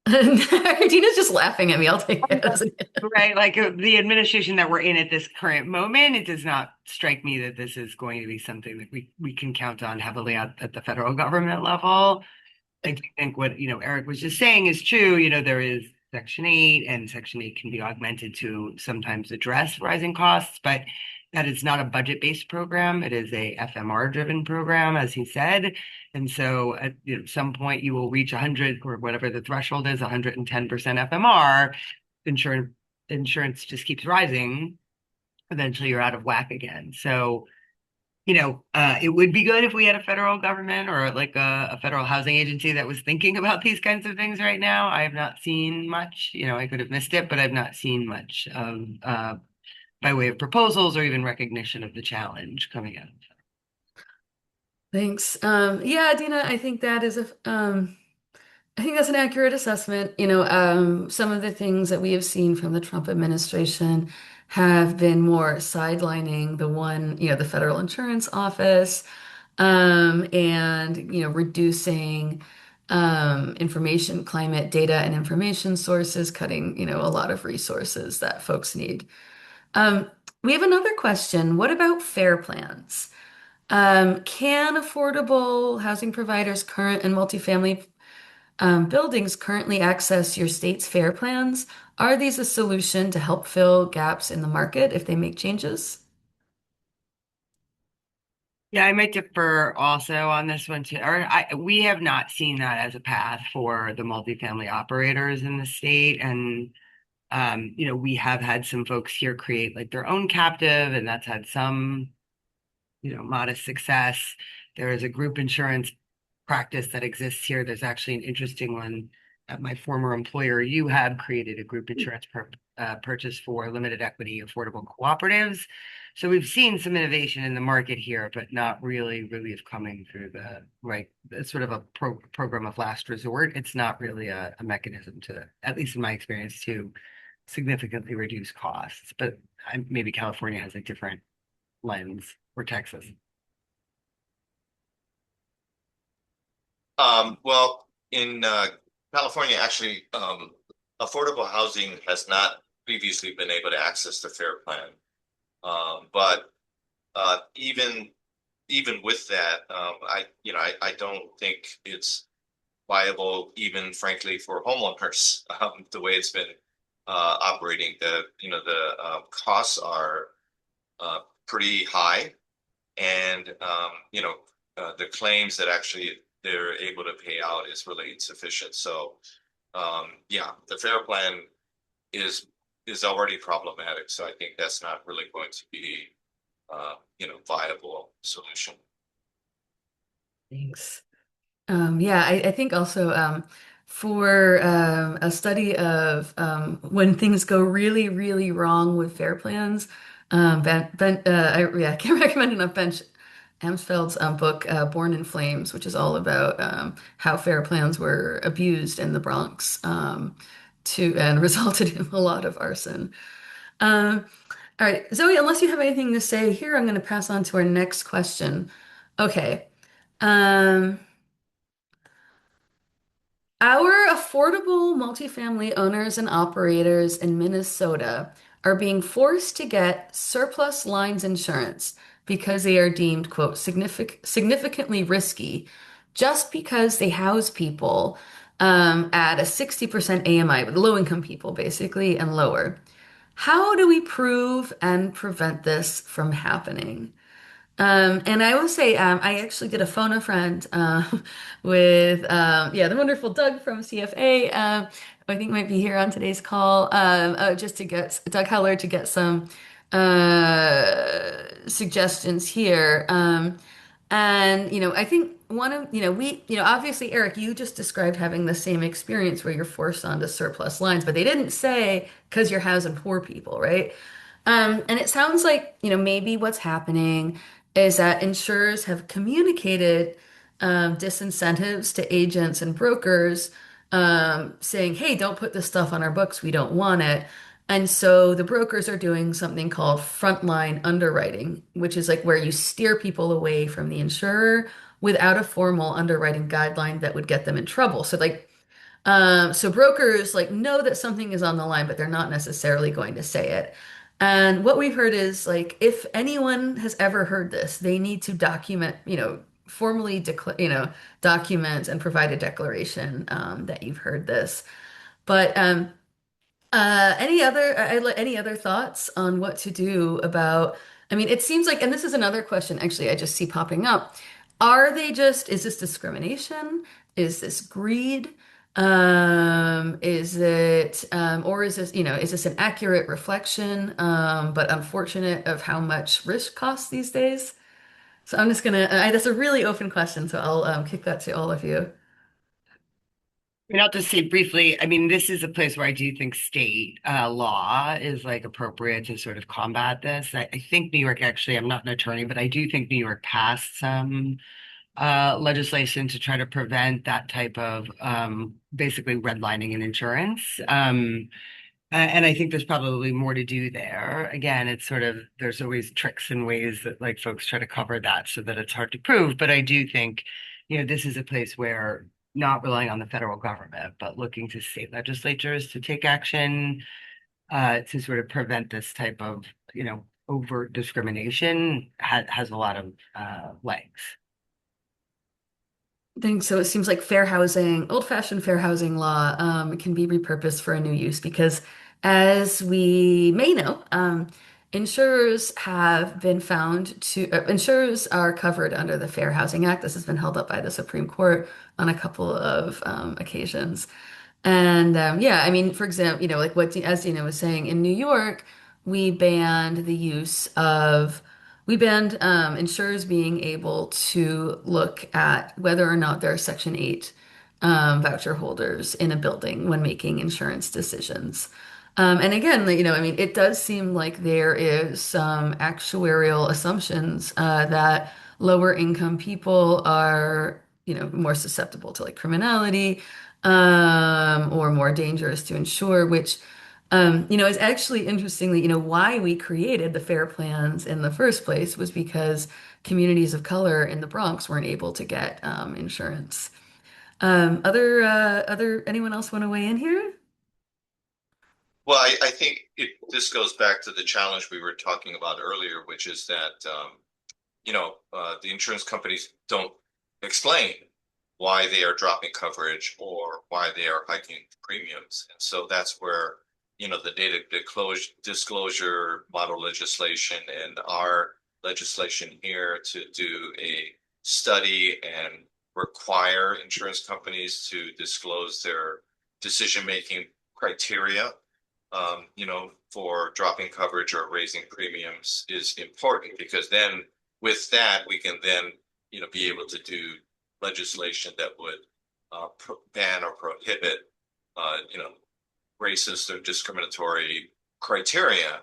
Speaker 1: Dina's just laughing at me. I'll take it as a
Speaker 2: Right, like the administration that we're in at this current moment, it does not strike me that this is going to be something that we can count on heavily at the federal government level. I do think what, Eric was just saying is true. There is Section 8, and Section 8 can be augmented to sometimes address rising costs, but that is not a budget-based program. It is a FMR-driven program, as he said. And so at some point you will reach 100 or whatever the threshold is, 110% FMR. Insurance just keeps rising. Eventually you're out of whack again. So it would be good if we had a federal government or like a federal housing agency that was thinking about these kinds of things right now. I have not seen much. I could have missed it, but I've not seen much of by way of proposals or even recognition of the challenge coming out.
Speaker 1: Thanks. Yeah, Dina, I think that's an accurate assessment. Some of the things that we have seen from the Trump administration have been more sidelining the Federal Insurance Office, and reducing information, climate data and information sources, cutting, a lot of resources that folks need. Um, we have another question. What about fair plans? Can affordable housing providers, current and multifamily buildings currently access your state's fair plans? Are these a solution to help fill gaps in the market if they make changes?
Speaker 2: Yeah, I might defer also on this one too. We have not seen that as a path for the multifamily operators in the state. And we have had some folks here create like their own captive, and that's had some, modest success. There is a group insurance practice that exists here. There's actually an interesting one at my former employer. You have created a group insurance purchase for limited equity affordable cooperatives. So we've seen some innovation in the market here, but not really relief coming through the right. It's sort of a program of last resort. It's not really a mechanism to, at least in my experience, to significantly reduce costs. But maybe California has a different lens, or Texas.
Speaker 3: Well, in California, actually, affordable housing has not previously been able to access the FAIR plan. But even with that, I don't think it's viable, even frankly, for homeowners. The way it's been operating, the costs are pretty high, and the claims that actually they're able to pay out is really insufficient. So yeah, the FAIR plan is already problematic. So I think that's not really going to be viable solution.
Speaker 1: Thanks. Yeah, I think also for a study of when things go really, really wrong with fair plans, I can't recommend enough Bench Amsfeld's book, Born in Flames, which is all about how fair plans were abused in the Bronx and resulted in a lot of arson. Um, all right, Zoe, unless you have anything to say here, I'm going to pass on to our next question. Okay. Um, Our affordable multifamily owners and operators in Minnesota are being forced to get surplus lines insurance because they are deemed, quote, significantly risky just because they house people at a 60% AMI, with low-income people basically and lower. How do we prove and prevent this from happening? And I will say, I actually did a phone a friend with, the wonderful Doug from CFA, who I think might be here on today's call, just to get Doug Heller to get some suggestions here. And, I think one of, obviously, Eric, you just described having the same experience where you're forced onto surplus lines, but they didn't say because you're housing poor people, right? And it sounds like, maybe what's happening is that insurers have communicated disincentives to agents and brokers, saying, hey, don't put this stuff on our books. We don't want it. And so the brokers are doing something called frontline underwriting, which is like where you steer people away from the insurer without a formal underwriting guideline that would get them in trouble. So brokers like know that something is on the line, but they're not necessarily going to say it. And what we've heard is like if anyone has ever heard this, they need to document, formally document and provide a declaration that you've heard this. But any other thoughts on what to do about, I mean, it seems like, and this is another question actually I just see popping up. Is this discrimination? Is this greed? Or is this an accurate reflection, but unfortunate of how much risk costs these days? So I'm just gonna, that's a really open question, so I'll kick that to all of you.
Speaker 2: And I'll just say briefly, I mean, this is a place where I do think state law is like appropriate to sort of combat this. I think New York, actually, I'm not an attorney, but I do think New York passed some legislation to try to prevent that type of basically redlining in insurance. And I think there's probably more to do there. Again, it's sort of, there's always tricks and ways that like folks try to cover that so that it's hard to prove. But I do think, this is a place where not relying on the federal government, but looking to state legislatures to take action to sort of prevent this type of, overt discrimination has a lot of legs.
Speaker 1: Thing. So it seems like fair housing, old-fashioned fair housing law, can be repurposed for a new use because, as we may know, insurers are covered under the Fair Housing Act. This has been held up by the Supreme Court on a couple of occasions. And yeah, I mean, for example, like as Dina was saying, in New York, we banned the use of, we banned insurers being able to look at whether or not there are Section 8 voucher holders in a building when making insurance decisions. And again, I mean, it does seem like there is some actuarial assumptions that lower income people are, more susceptible to like criminality, or more dangerous to insure, which, is actually interestingly, why we created the FAIR plans in the first place was because communities of color in the Bronx weren't able to get insurance. Anyone else want to weigh in here?
Speaker 3: Well, I think this goes back to the challenge we were talking about earlier, which is that the insurance companies don't explain why they are dropping coverage or why they are hiking premiums. And so that's where, the data disclosure model legislation and our legislation here to do a study and require insurance companies to disclose their decision-making criteria, for dropping coverage or raising premiums is important because then with that, we can then, be able to do legislation that would ban or prohibit, racist or discriminatory criteria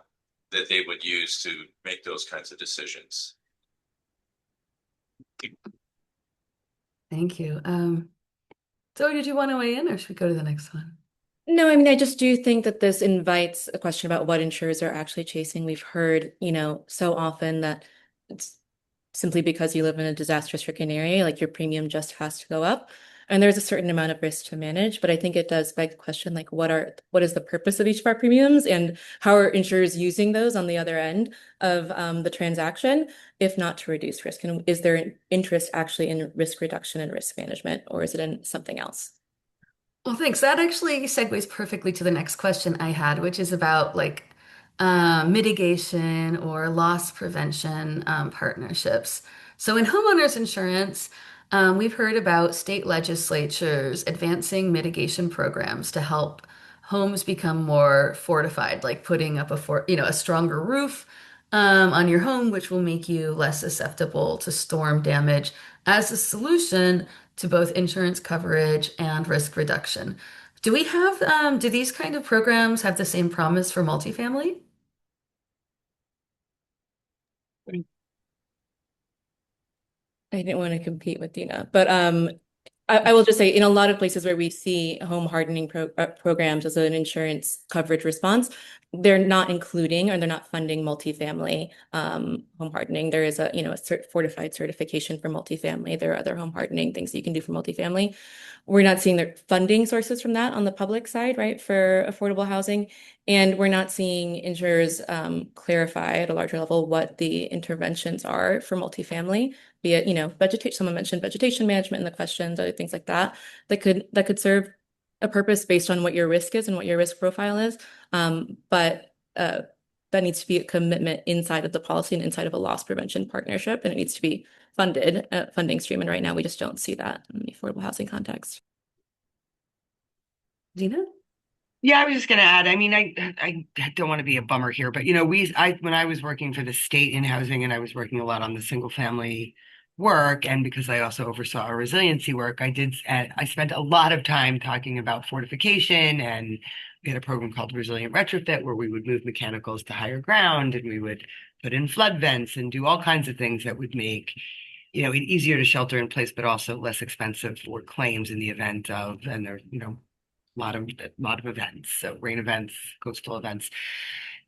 Speaker 3: that they would use to make those kinds of decisions.
Speaker 1: Thank you. Zoe, did you want to weigh in or should we go to the next one?
Speaker 4: No, I mean, I just do think that this invites a question about what insurers are actually chasing. We've heard, so often that it's simply because you live in a disaster-stricken area, like your premium just has to go up. And there's a certain amount of risk to manage, but I think it does beg the question, like what is the purpose of each of our premiums and how are insurers using those on the other end of the transaction, if not to reduce risk? And is there an interest actually in risk reduction and risk management, or is it in something else?
Speaker 1: Well, thanks. That actually segues perfectly to the next question I had, which is about like mitigation or loss prevention partnerships. So in homeowners insurance, we've heard about state legislatures advancing mitigation programs to help homes become more fortified, like putting up a stronger roof, on your home, which will make you less susceptible to storm damage as a solution to both insurance coverage and risk reduction. Do these kind of programs have the same promise for multifamily?
Speaker 4: I didn't want to compete with Dina, but I will just say in a lot of places where we see home hardening programs as an insurance coverage response, they're not including or they're not funding multifamily home hardening. There is a fortified certification for multifamily. There are other home hardening things that you can do for multifamily. We're not seeing the funding sources from that on the public side, right, for affordable housing. And we're not seeing insurers clarify at a larger level what the interventions are for multifamily, be it, vegetation, someone mentioned vegetation management in the questions, other things like that, that could serve a purpose based on what your risk is and what your risk profile is. But that needs to be a commitment inside of the policy and inside of a loss prevention partnership, and it needs to be funded, funding stream. And right now we just don't see that in the affordable housing context.
Speaker 1: Dina?
Speaker 2: Yeah, I was just going to add. I mean, I don't want to be a bummer here, but when I was working for the state in housing, and I was working a lot on the single family work, and because I also oversaw our resiliency work, I spent a lot of time talking about fortification, and we had a program called Resilient Retrofit where we would move mechanicals to higher ground, and we would put in flood vents and do all kinds of things that would make it easier to shelter in place, but also less expensive for claims in the event of, and there, lot of events, so rain events, coastal events.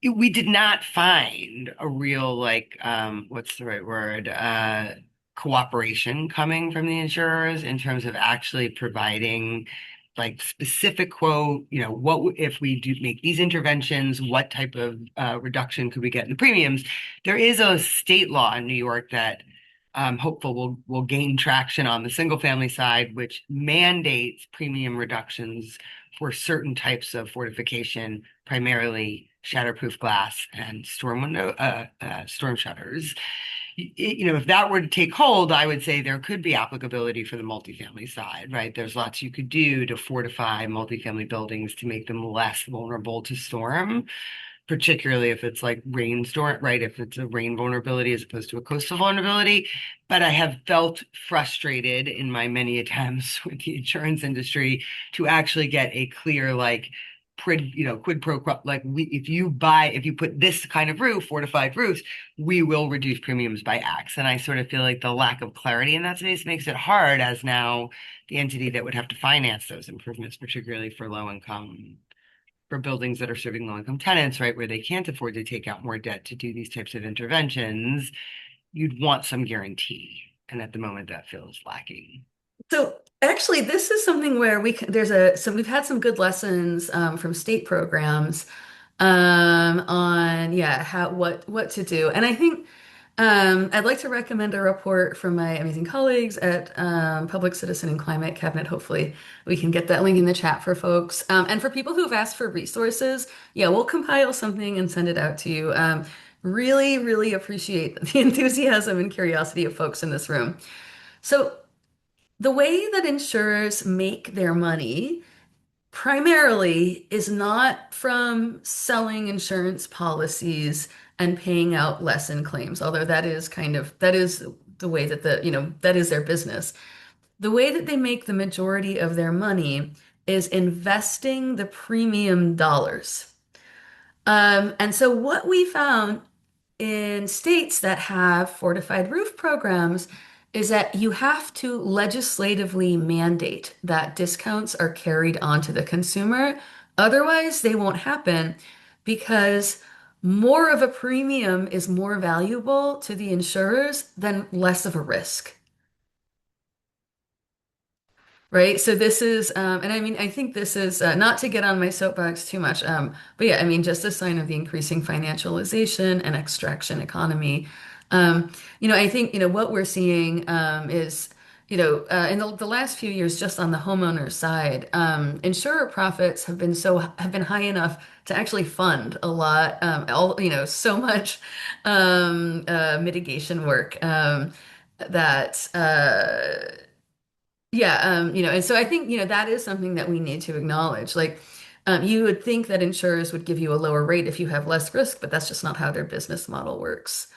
Speaker 2: We did not find a real what's the right word? Cooperation coming from the insurers in terms of actually providing like specific quote, if we do make these interventions, what type of reduction could we get in the premiums? There is a state law in New York that hopeful will gain traction on the single family side, which mandates premium reductions for certain types of fortification, primarily shatterproof glass and storm shutters. If that were to take hold, I would say there could be applicability for the multifamily side, right? There's lots you could do to fortify multifamily buildings to make them less vulnerable to storm, particularly if it's like rainstorm, right? If it's a rain vulnerability as opposed to a coastal vulnerability. But I have felt frustrated in my many attempts with the insurance industry to actually get a clear, quid pro quo, if you put this kind of roof, fortified roofs, we will reduce premiums by X. And I sort of feel like the lack of clarity in that space makes it hard as now the entity that would have to finance those improvements, particularly for buildings that are serving low-income tenants, right, where they can't afford to take out more debt to do these types of interventions, you'd want some guarantee. And at the moment, that feels lacking.
Speaker 1: So actually, this is something where so we've had some good lessons from state programs on how what to do, and I think I'd like to recommend a report from my amazing colleagues at Public Citizen and Climate Cabinet. Hopefully, we can get that link in the chat for folks, and for people who have asked for resources. Yeah, we'll compile something and send it out to you. Really, really appreciate the enthusiasm and curiosity of folks in this room. So. The way that insurers make their money primarily is not from selling insurance policies and paying out less in claims, although that is the way that that is their business. The way that they make the majority of their money is investing the premium dollars. And so what we found in states that have fortified roof programs is that you have to legislatively mandate that discounts are carried on to the consumer. Otherwise, they won't happen because more of a premium is more valuable to the insurers than less of a risk. Right. So this is, and I mean, I think this is not to get on my soapbox too much, but yeah, I mean, just a sign of the increasing financialization and extraction economy. I think, what we're seeing is, in the last few years, just on the homeowner side, insurer profits have been high enough to actually fund a lot, so much mitigation work that. Yeah, and so I think, that is something that we need to acknowledge. Like, You would think that insurers would give you a lower rate if you have less risk, but that's just not how their business model works.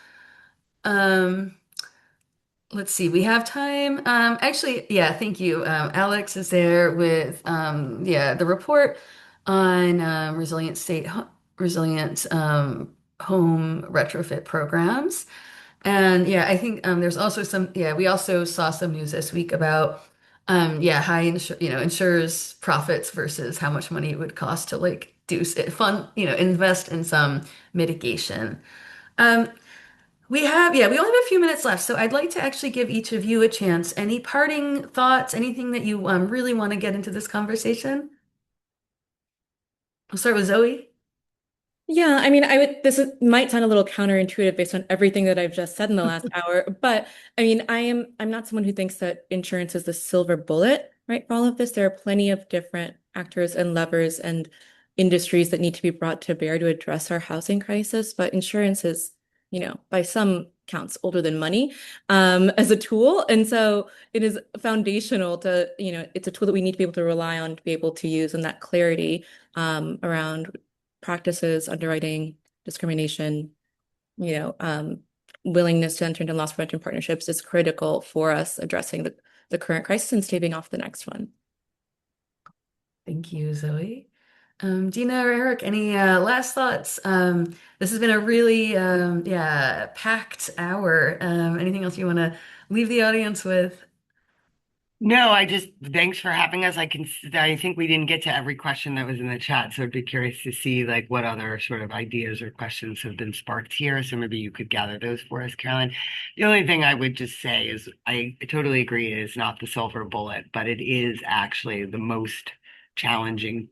Speaker 1: Um, let's see, we have time. Actually, yeah, thank you. Alex is there with yeah, the report on resilient home retrofit programs. And yeah, I think there's also some, yeah, we also saw some news this week about yeah, insurers profits versus how much money it would cost to like fund, invest in some mitigation. Um, yeah, we only have a few minutes left, so I'd like to actually give each of you a chance. Any parting thoughts, anything that you really want to get into this conversation? I'll start with Zoe.
Speaker 4: Yeah, I mean, might sound a little counterintuitive based on everything that I've just said in the last hour, but I mean, I'm not someone who thinks that insurance is the silver bullet, right? For all of this, there are plenty of different actors and levers and industries that need to be brought to bear to address our housing crisis, but insurance is, by some counts older than money, as a tool. And so it is foundational to, it's a tool that we need to be able to rely on to be able to use, and that clarity around practices, underwriting, discrimination, you know, um, willingness to enter into loss prevention partnerships is critical for us addressing the current crisis and staving off the next one.
Speaker 1: Thank you, Zoe. Dina or Eric, any last thoughts? This has been a really yeah, packed hour. Anything else you want to leave the audience with?
Speaker 2: No, thanks for having us. I think we didn't get to every question that was in the chat, so I'd be curious to see like what other sort of ideas or questions have been sparked here. So maybe you could gather those for us, Caroline. The only thing I would just say is I totally agree it is not the silver bullet, but it is actually the most challenging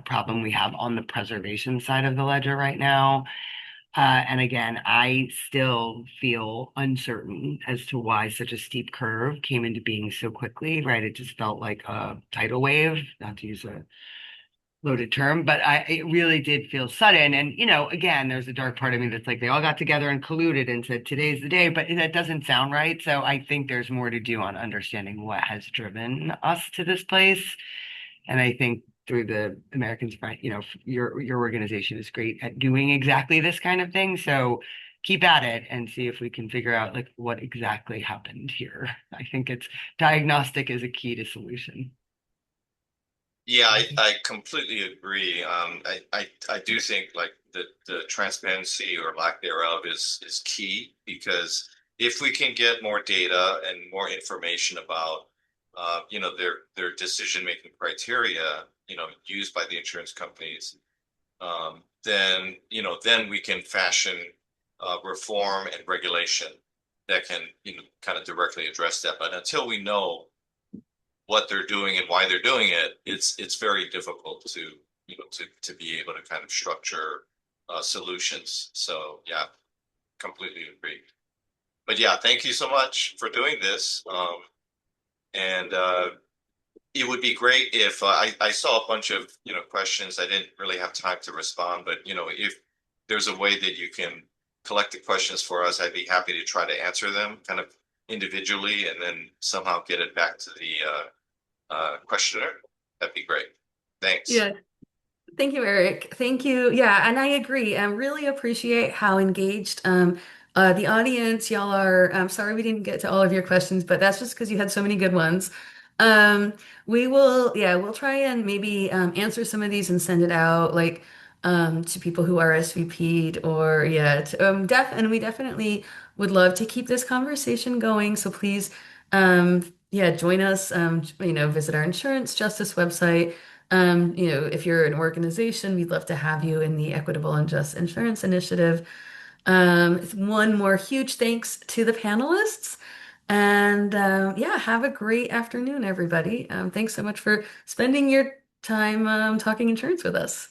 Speaker 2: problem we have on the preservation side of the ledger right now. And again, I still feel uncertain as to why such a steep curve came into being so quickly, right? It just felt like a tidal wave, not to use a loaded term, but it really did feel sudden. And, again, there's a dark part of me that's like they all got together and colluded and said, today's the day, but that doesn't sound right. So I think there's more to do on understanding what has driven us to this place. And I think through the Americans Front, your organization is great at doing exactly this kind of thing. So keep at it and see if we can figure out like what exactly happened here. I think it's diagnostic is a key to solution.
Speaker 3: Yeah, I completely agree. I do think like the transparency or lack thereof is key because if we can get more data and more information about their decision making criteria, used by the insurance companies, then we can fashion reform and regulation that can kind of directly address that. But until we know what they're doing and why they're doing it, it's very difficult to to be able to kind of structure solutions. So yeah, completely agree. But yeah, thank you so much for doing this. And it would be great if I saw a bunch of questions. I didn't really have time to respond, but if there's a way that you can collect the questions for us, I'd be happy to try to answer them kind of individually and then somehow get it back to the questionnaire. That'd be great. Thanks.
Speaker 1: Yeah. Thank you, Eric. Thank you. Yeah, and I agree. I really appreciate how engaged the audience y'all are. I'm sorry we didn't get to all of your questions, but that's just because you had so many good ones. We will, yeah, we'll try and maybe answer some of these and send it out like to people who RSVP'd or yeah, and we definitely would love to keep this conversation going. So please, yeah, join us. Visit our insurance justice website. If you're an organization, we'd love to have you in the Equitable and Just Insurance Initiative. One more huge thanks to the panelists. And yeah, have a great afternoon, everybody. Thanks so much for spending your time talking insurance with us.